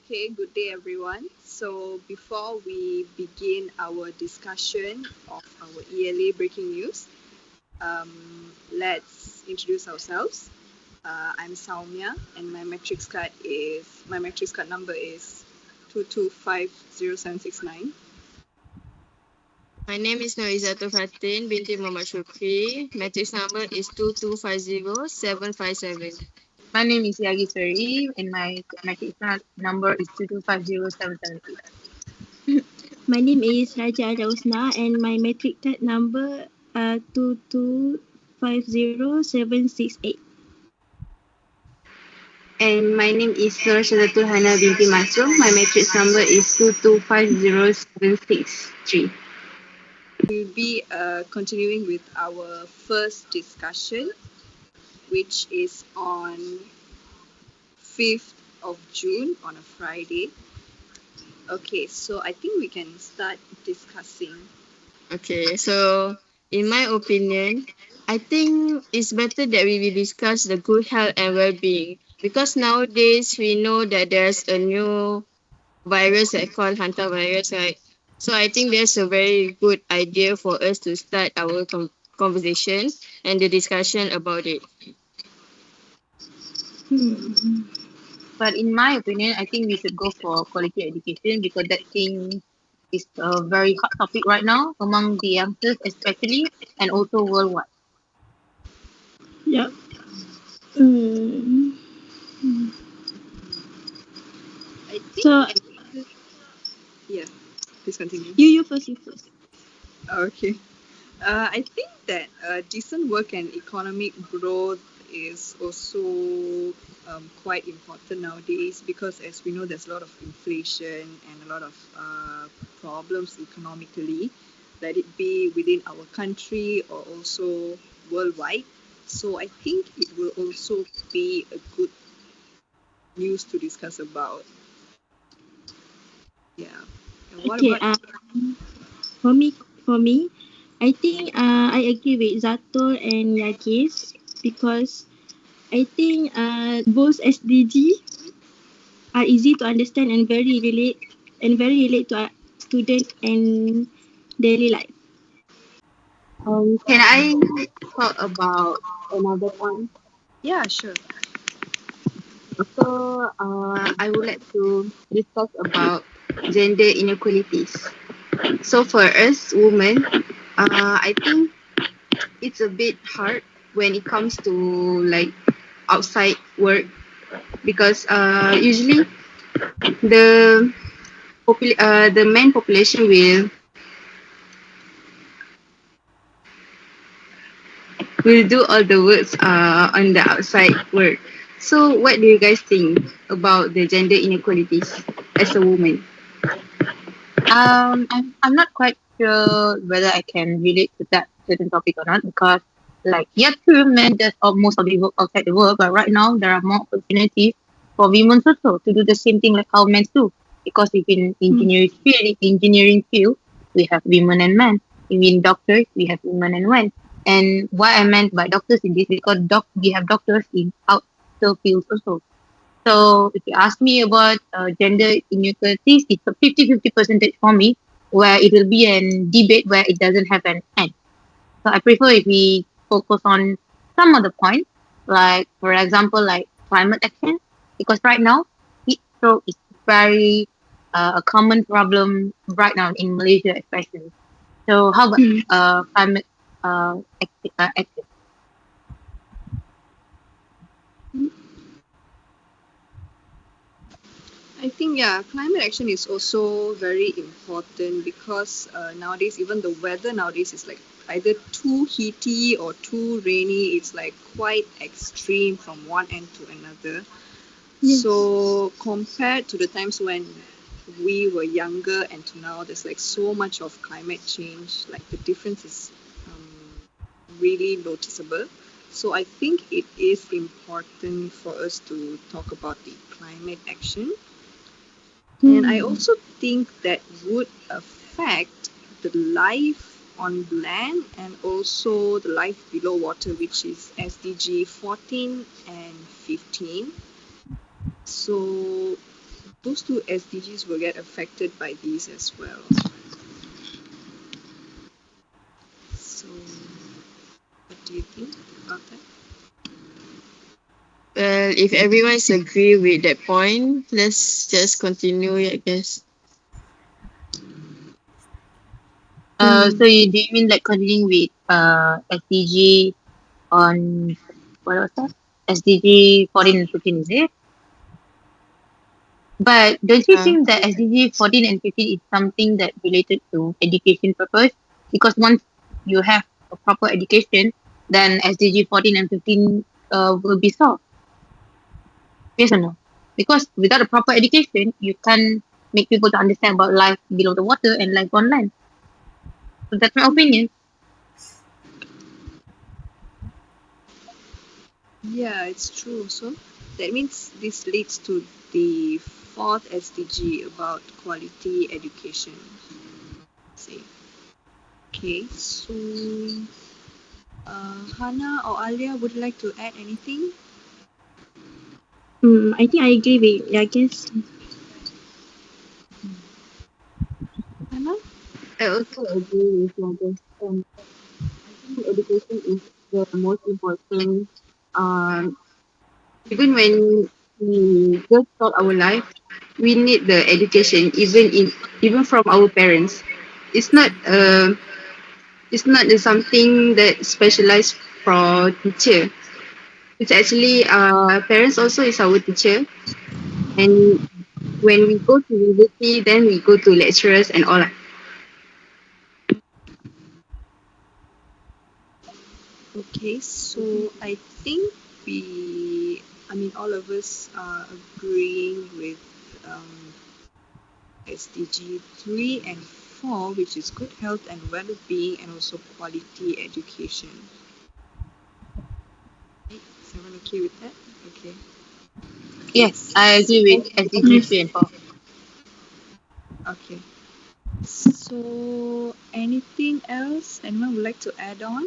Okay, good day everyone. So before we begin our discussion of our ELA breaking news, let's introduce ourselves. I'm Saumya and my matrix card number is 2250769. My name is Noizatul Fatin binti Muhammad Shukri. Matrix number is 2250757. My name is Yagi Sari and my matric number is 2250778. My name is Raja Adausna and my matric card number 2250768. And my name is Nur Syadatul Hana binti Masrum. My matrix number is 2250763. We'll be continuing with our first discussion, which is on 5th of June on a Friday. Okay, so I think we can start discussing. Okay, so in my opinion, I think it's better that we will discuss the good health and well-being because nowadays we know that there's a new virus that called Hanta virus, right? So I think that's a very good idea for us to start our conversation and the discussion about it. But in my opinion, I think we should go for quality education because that thing is a very hot topic right now among the youngsters especially and also worldwide. Yep. Mm. I think. So Yeah, please continue. you first. Okay. I think that decent work and economic growth is also quite important nowadays because, as we know, there's a lot of inflation and a lot of problems economically, let it be within our country or also worldwide. So I think it will also be a good news to discuss about. Yeah. And what Okay. about For me, I think I agree with Zato and Yagis because I think both SDG are easy to understand and very relate to student and daily life. Can I talk about another point? Yeah, sure. So, I would like to discuss about gender inequalities. So, for us women, I think it's a bit hard when it comes to like outside work because usually the the men population will do all the works on the outside work. So what do you guys think about the gender inequalities as a woman? I'm not quite sure whether I can relate to that certain topic or not because like yeah true men does most of the work outside the work but right now there are more opportunities for women also to do the same thing like how men do because if in engineering field we have women and men. If in doctors we have women and men. And what I meant by doctors in this because we have doctors in outer fields also. So if you ask me about gender inequalities, it's a 50-50 percentage for me, where it will be a debate where it doesn't have an end. So I prefer if we focus on some of the points, like for example, like climate action, because right now heat stroke is very a common problem right now in Malaysia, especially. So how about climate action? I think climate action is also very important because nowadays even the weather nowadays is like either too heaty or too rainy. It's like quite extreme from one end to another. Yes. So compared to the times when we were younger and to now, there's like so much of climate change. Like the difference is really noticeable. So I think it is important for us to talk about the climate action. And I also think that would affect the life on land and also the life below water, which is SDG 14 and 15. So those two SDGs will get affected by these as well. So, what do you think about that? Well, if everyone's agree with that point, let's just continue, I guess. So do you mean like continuing with SDG on what was that? SDG 14 and 15, is it? But don't you Yeah. think that SDG 14 and 15 is something that related to education purpose? Because once you have a proper education, then SDG 14 and 15 will be solved. Yes or no? Because without a proper education, you can't make people to understand about life below the water and life on land. So that's my opinion. Yeah, it's true. So that means this leads to the fourth SDG about quality education. See. Okay, so Hannah or Alia would like to add anything? I think I agree with Yakis. Hannah? I also agree with Nadia. I think education is the most important. Um, Even when we just start our life, we need the education, even from our parents. It's not something that specialized for teacher. It's actually parents also is our teacher, and when we go to university, then we go to lecturers and all. Okay, so I think all of us are agreeing with SDG 3 and 4, which is good health and well being and also quality education. Right? Is everyone okay with that? Okay. Okay. Yes, I agree with SDG 3 and 4. Okay. So, anything else anyone would like to add on?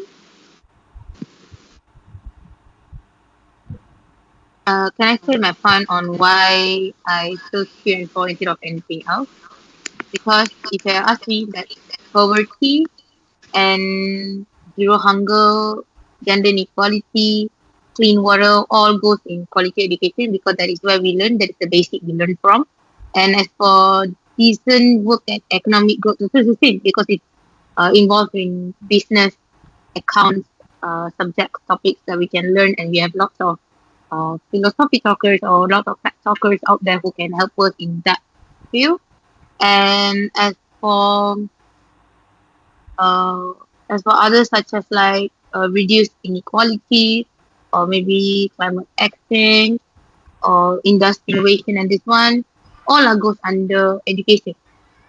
Can I say my point on why I chose 3 and 4 instead of anything else? Because if you ask me that poverty and zero hunger, gender inequality, clean water all goes in quality education because that is where we learn, that is the basic we learn from. And as for decent work and economic growth, also it's the same because it's involved in business, accounts, subject topics that we can learn, and we have lots of philosophy talkers or lots of fact talkers out there who can help us in that field. And for uh, as for others such as like reduced inequality or maybe climate action or industry innovation and this one, all are goes under education.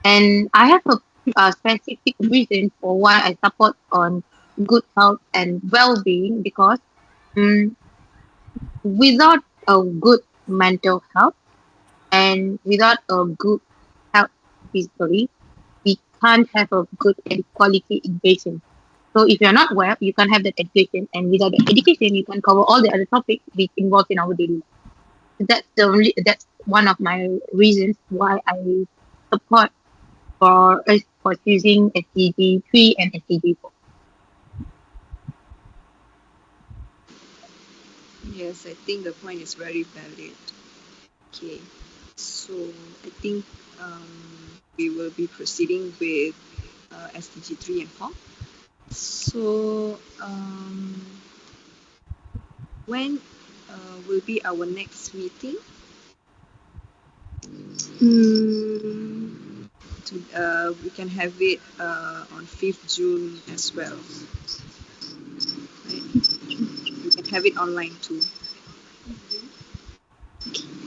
And I have a specific reason for why I support on good health and well-being because um, without a good mental health and without a good health physically, we can't have a good and quality education. So if you're not well, you can't have that education, and without the education, you can cover all the other topics which involved in our daily life. So that's one of my reasons why I support for us for choosing SDG 3 and SDG 4. Yes, I think the point is very valid. Okay, so I think we will be proceeding with SDG 3 and 4. So, when will be our next meeting? Hmm. We can have it on 5th June as well. Right? We can have it online too.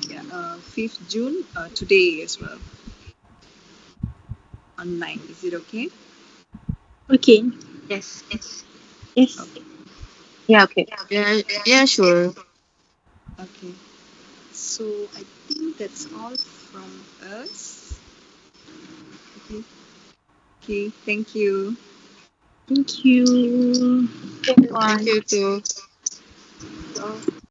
Yeah, 5th June, today as well. Online. Is it okay? Okay. Yes. Yes. Okay. Yeah, okay. Yeah, yeah, sure. Okay. So I think that's all from us. Okay. Okay. Thank you. Thank you. Thank Everyone. you too. So